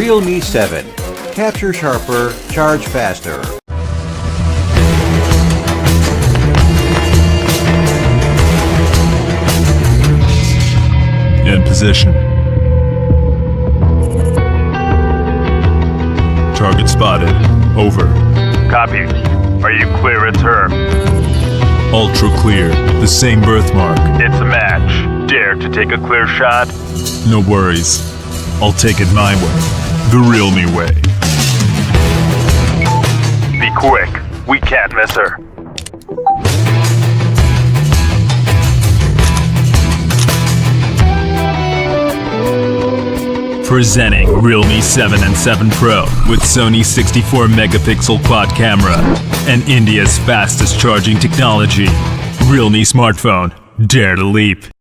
Realme 7. Capture sharper, charge faster. In position. Target spotted. Over. Copy. Are you clear? It's her. Ultra clear. The same birthmark. It's a match. Dare to take a clear shot? No worries. I'll take it my way. The Realme way. Be quick. We can't miss her. Presenting Realme 7 and 7 Pro with Sony 64 megapixel quad camera and India's fastest charging technology. Realme smartphone. Dare to leap.